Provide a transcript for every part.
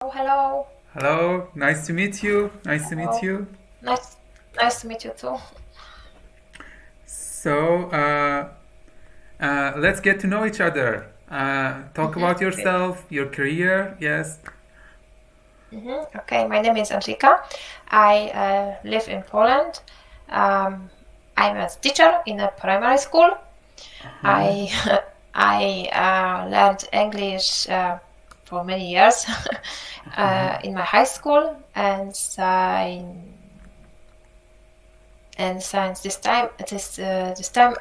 Oh, hello. Hello, nice to meet you. Nice to meet Oh, you. nice, nice to meet you too. So, let's get to know each other. Talk about Okay. yourself, your career. Yes. Okay, my name is Angelika. I live in Poland. Um, I'm a teacher in a primary school. Uh-huh. I I learned English for many years Uh-huh. in my high school, and since this time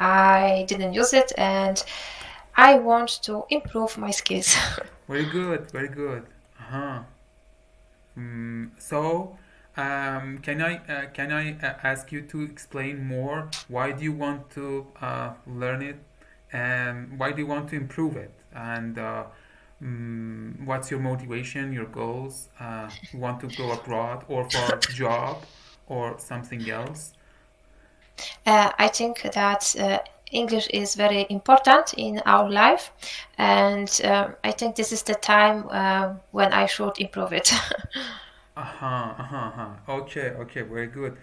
I didn't use it, and I want to improve my skills. Very good. Very good. Uh-huh. So, can I ask you to explain more? Why do you want to learn it, and why do you want to improve it? And what's your motivation, your goals? You want to go abroad, or for job, or something else? I think that English is very important in our life, and I think this is the time when I should improve it. Uh-huh, uh-huh, uh-huh. Okay, okay, very good.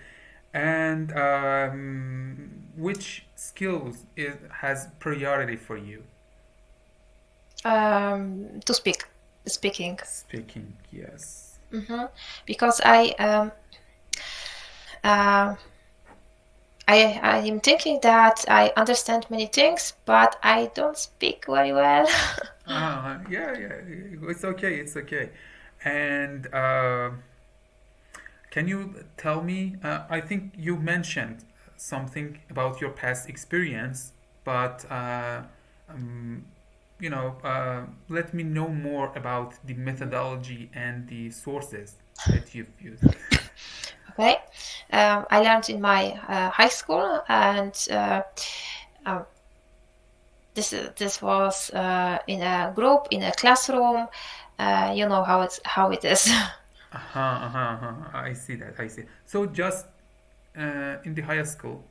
And which has priority for you? To speaking. Speaking, yes. hmm Because uh, I am thinking that I understand many things, but I don't speak very well. Yeah, yeah. It's okay. It's okay. And can you tell me? I think you mentioned something about your past experience, but um, let me know more about the methodology and the sources that you've used. Okay, I learned in my high school, and um, this was in a group in a classroom. You know how it is. Uh-huh, uh-huh, uh-huh. I see that. I see. So just in the high school.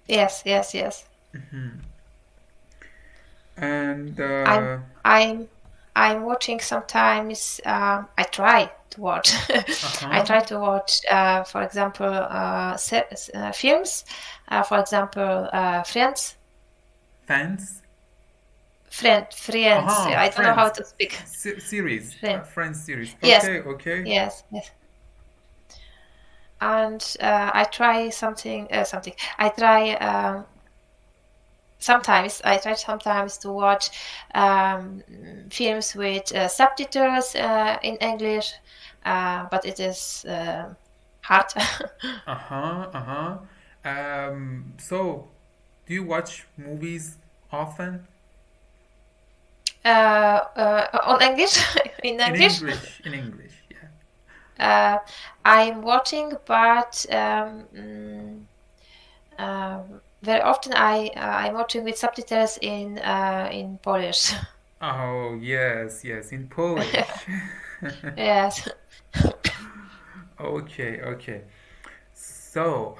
Yes, yes, yes. Mhm. And I'm I'm I'm watching sometimes. I try to watch. I uh-huh. try to watch, for example, films. For example, Friends. Fans. Friends. Uh-huh. I don't know how Friends. to speak. Series. Friends. Friends series. Yes, Okay, okay. yes, yes. And I try something. I try sometimes. I try sometimes to watch um, films with subtitles in English, but it is hard. Uh-huh, uh-huh. So do you watch movies often? On English, in In English. English. In English, yeah. Uh, I'm watching, but very often I'm watching with subtitles in Polish. Oh, yes, yes, in Polish. Yes. Okay, okay. So,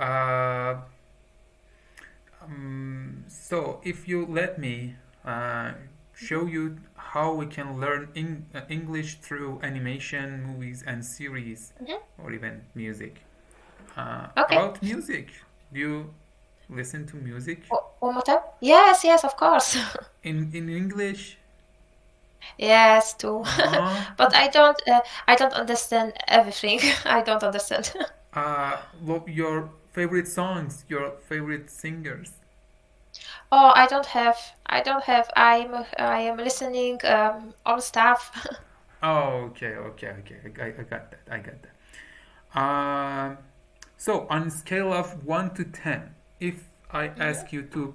so if you let me uh, show you how we can learn English through animation, movies, and series, Mhm. or even music. Okay. About music, do you listen to music One more time. Yes, yes, of course. in English? Yes, too. Uh-huh. But I don't understand everything. I don't understand. Your favorite songs, your favorite singers. Oh, I don't have. I am listening all stuff. Oh, okay, okay, okay. I got that. I got that. So, on a scale of 1 to 10, if I Mhm. ask you to,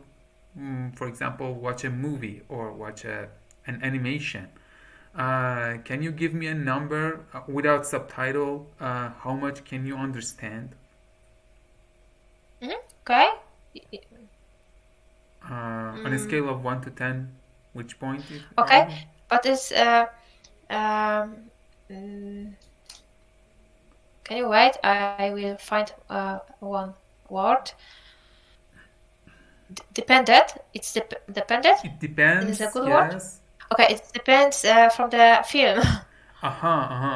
for example, watch a movie or watch an animation, can you give me a number without subtitle? How much can you understand? Mhm. Okay. On a Mm, scale of 1 to 10, which point are okay. you? But it's um mm, can you wait? I will find one word. Dependent. It's dependent. It It is a depends, good word. yes. Okay, it depends from the film. Uh-huh, uh-huh.